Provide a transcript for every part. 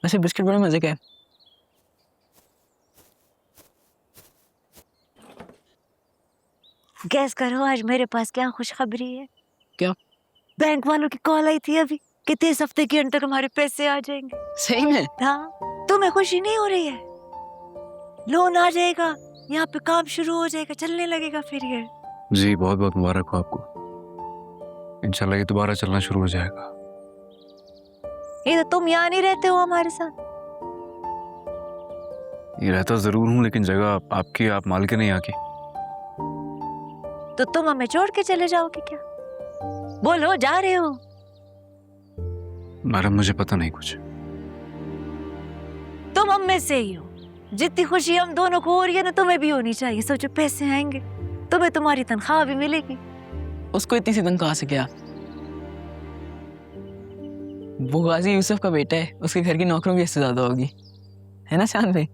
वैसे बिस्किट बड़े मजे के हैं। गैस करो आज मेरे पास क्या खुशखबरी है। क्या? बैंक वालों की कॉल आई थी अभी कि 30 हफ्ते के अंदर हमारे पैसे आ जाएंगे। सही में? हाँ, तुम्हें खुशी नहीं हो रही है? लोन आ जाएगा, यहाँ पे काम शुरू हो जाएगा, चलने लगेगा फिर ये। जी बहुत बहुत मुबारक हो आपको। इंशाल्लाह ये दोबारा चलना शुरू हो जाएगा। ये तो तुम यहाँ नहीं रहते हो हमारे साथ। ये रहता जरूर हूँ, लेकिन जगह आपकी, आप मालिक नहीं यहाँ की। तो तुम हमें छोड़ के चले जाओगे क्या? बोलो, जा रहे हो? मैडम मुझे पता नहीं कुछ। तुम हम में से ही हो। जितनी खुशी हम दोनों को हो रही है ना, तुम्हें भी होनी चाहिए। सोचो पैसे आएंगे, तुम्हें तुम्हारी तनख्वाह भी मिलेगी। उसको इतनी सी तनख्वाह से क्या? वो गाजी यूसुफ का बेटा है, उसके घर की नौकरों की इससे ज्यादा होगी, है ना शान भाई?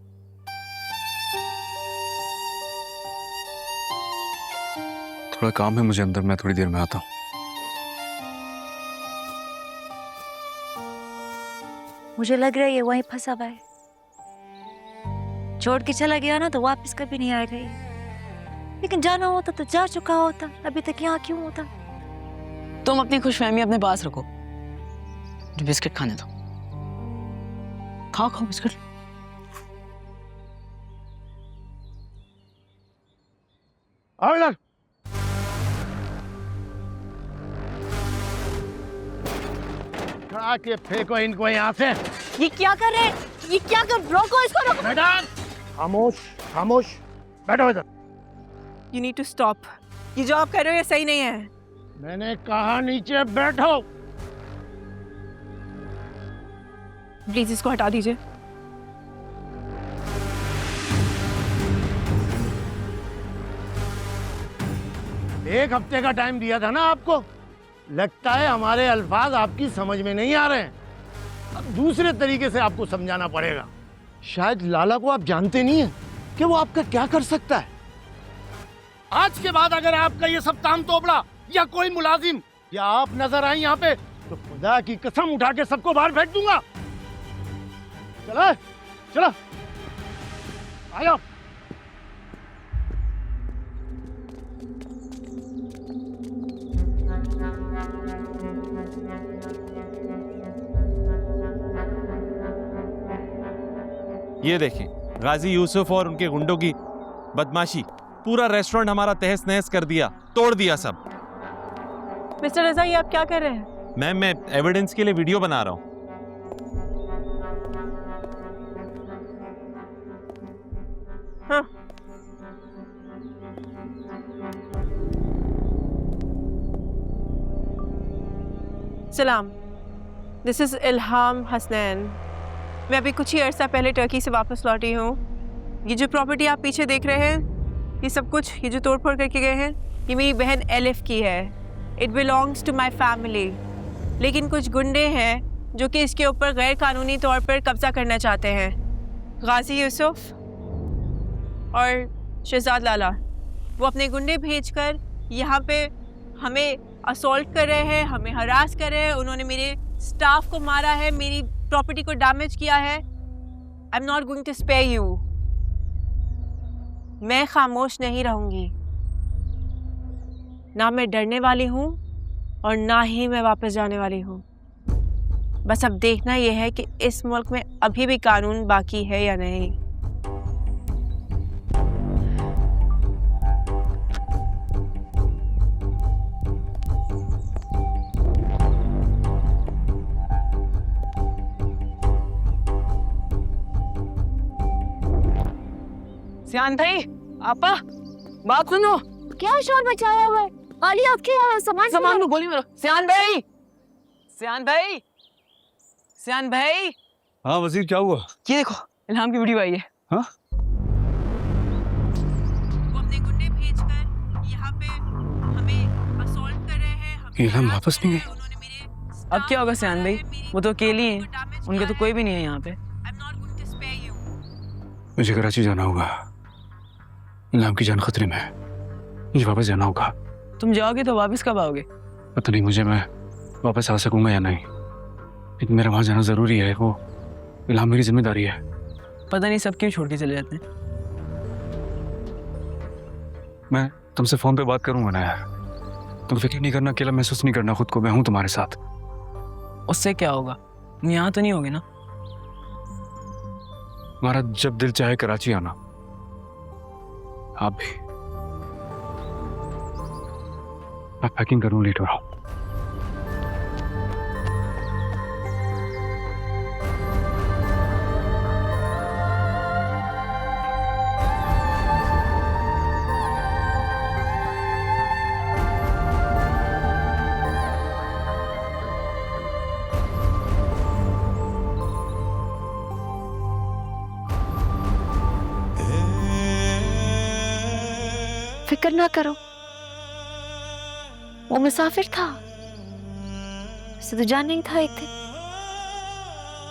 थोड़ा काम है मुझे अंदर, मैं थोड़ी देर में आता हूँ। मुझे लग रहा है ये वहीं फंसा हुआ है। छोड़ के चला गया ना तो वापस कभी नहीं आएगा ये। लेकिन जाना होता तो जा चुका होता, अभी तक यहाँ क्यों होता? तुम अपनी खुशफहमी अपने पास रखो। जो बिस्किट खाने दो, खाओ खाओ बिस्किट। आओ इधर। उठा के फेंको इनको यहाँ से। ये क्या कर रहे हैं? ये क्या कर? रोको इसको, रोको। मैडम खामोश खामोश, बैठो इधर। You need to stop. ये जो आप कर रहे हो ये सही नहीं है। मैंने कहा नीचे बैठो। प्लीज इसको हटा दीजिए। एक हफ्ते का टाइम दिया था ना आपको। लगता है हमारे अल्फाज आपकी समझ में नहीं आ रहे हैं। अब दूसरे तरीके से आपको समझाना पड़ेगा। शायद लाला को आप जानते नहीं हैं कि वो आपका क्या कर सकता है। आज के बाद अगर आपका ये सब ताम तोबड़ा या कोई मुलाजिम या आप नजर आए यहाँ पे तो खुदा की कसम उठा के सबको बाहर फेंक दूंगा। चलो चलो आ जाओ। ये देखें, गाजी यूसुफ और उनके गुंडों की बदमाशी। पूरा रेस्टोरेंट हमारा तहस नहस कर दिया, तोड़ दिया सब। मिस्टर रजा, ये आप क्या कर रहे हैं? मैम मैं एविडेंस के लिए वीडियो बना रहा हूँ। हाँ। सलाम, दिस इज इल्हाम हसनैन। मैं अभी कुछ ही अरसा पहले टर्की से वापस लौटी हूँ। ये जो प्रॉपर्टी आप पीछे देख रहे हैं, ये सब कुछ, ये जो तोड़ फोड़ करके गए हैं, ये मेरी बहन एलिफ की है। It belongs to my family. लेकिन कुछ गुंडे हैं जो कि इसके ऊपर गैर कानूनी तौर पर कब्जा करना चाहते हैं। गाजी यूसुफ और शहजाद लाला, वो अपने गुंडे भेजकर यहाँ पे हमें असॉल्ट कर रहे हैं, हमें हरास कर रहे हैं। उन्होंने मेरे स्टाफ को मारा है, मेरी प्रॉपर्टी को डैमेज किया है। I am not going to spare you. मैं खामोश नहीं रहूंगी। ना मैं डरने वाली हूँ और ना ही मैं वापस जाने वाली हूँ। बस अब देखना यह है कि इस मुल्क में अभी भी कानून बाकी है या नहीं। सियान भाई, आपा बात सुनो। क्या शोर मचाया हुआ है? अली आपके यहाँ सामान सामान में गोली मारो। सियान भाई, सियान भाई, सियान भाई। हाँ वजीर, क्या हुआ? ये देखो, इल्हाम की वीडियो आई है। हाँ? वो अपने गुंडे भेजकर यहाँ पे हमें असॉल्ट कर रहे हैं। इल्हाम वापस नहीं गए? अब क्या होगा सियान भाई, वो तो अकेली हैं, उनके तो कोई भी नहीं है यहाँ पे। मुझे कराची जाना होगा। इल्हाम की जान खतरे में है, मुझे वापस जाना होगा। तुम जाओगे तो वापस कब आओगे? पता नहीं मुझे, मैं वापस आ सकूंगा या नहीं, लेकिन मेरा वहां जाना जरूरी है। वो इल्हाम मेरी जिम्मेदारी है। पता नहीं सब क्यों छोड़ के चले जाते हैं। मैं तुमसे फोन पे बात करूंगा ना यार। तुम फिक्र नहीं करना, अकेला महसूस नहीं करना खुद को, मैं हूं तुम्हारे साथ। उससे क्या होगा? तुम यहाँ तो नहीं होगे ना? हमारा जब दिल चाहे कराची आना। आप भी। मैं पैकिंग करूं, लेट हो रहा हूं। फिक्र ना करो, वो मुसाफिर था, उसे तो जाना ही था एक दिन।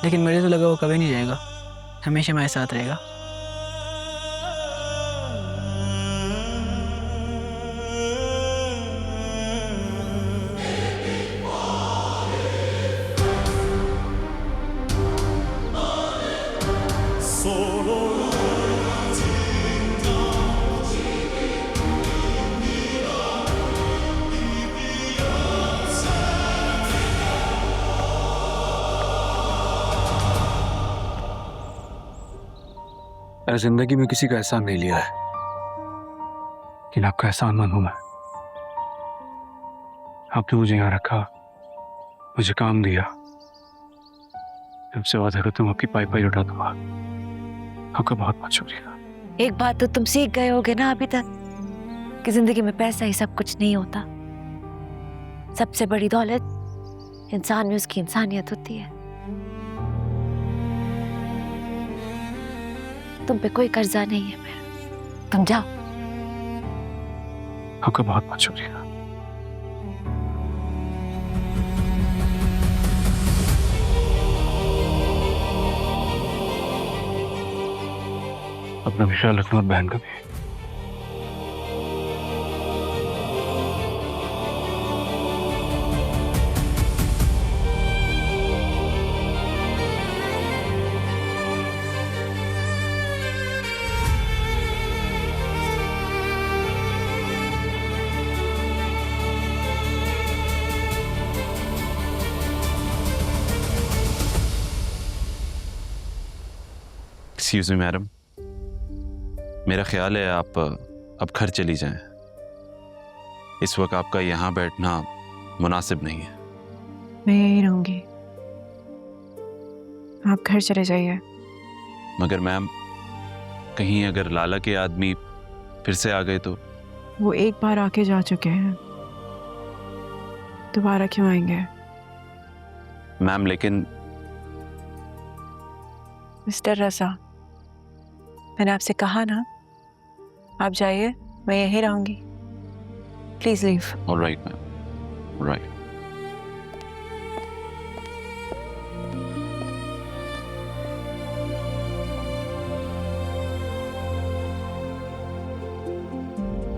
लेकिन मुझे तो लगा वो कभी नहीं जाएगा, हमेशा हमारे साथ रहेगा। मैंने जिंदगी में किसी का एहसान नहीं लिया है, लेकिन आपका एहसानमंद हूं मैं। आपने मुझे यहाँ रखा, मुझे काम दिया। तुमसे वादा करता हूँ आपकी पाई पाई लौटा दूंगा। आपका बहुत बहुत शुक्रिया। एक बात तो तुम सीख गए होगे ना अभी तक, कि जिंदगी में पैसा ही सब कुछ नहीं होता। सबसे बड़ी दौलत इंसान में उसकी इंसानियत होती है। तुम पे कोई कर्जा नहीं है मेरा, तुम जाओ। आपका बहुत बहुत शुक्रिया। अपना भी ख्याल रखना और बहन का भी। एक्सक्यूज मी मैडम, मेरा ख्याल है आप अब घर चली जाएं। इस वक्त आपका यहाँ बैठना मुनासिब नहीं है। मैं यहीं रहूंगी, आप घर चले जाइए। मगर मैम, कहीं अगर लाला के आदमी फिर से आ गए तो? वो एक बार आके जा चुके हैं, दोबारा क्यों आएंगे? मैम लेकिन मिस्टर रजा, मैंने आपसे कहा ना, आप जाइए, मैं यहीं रहूंगी। Please leave. Alright ma'am, alright.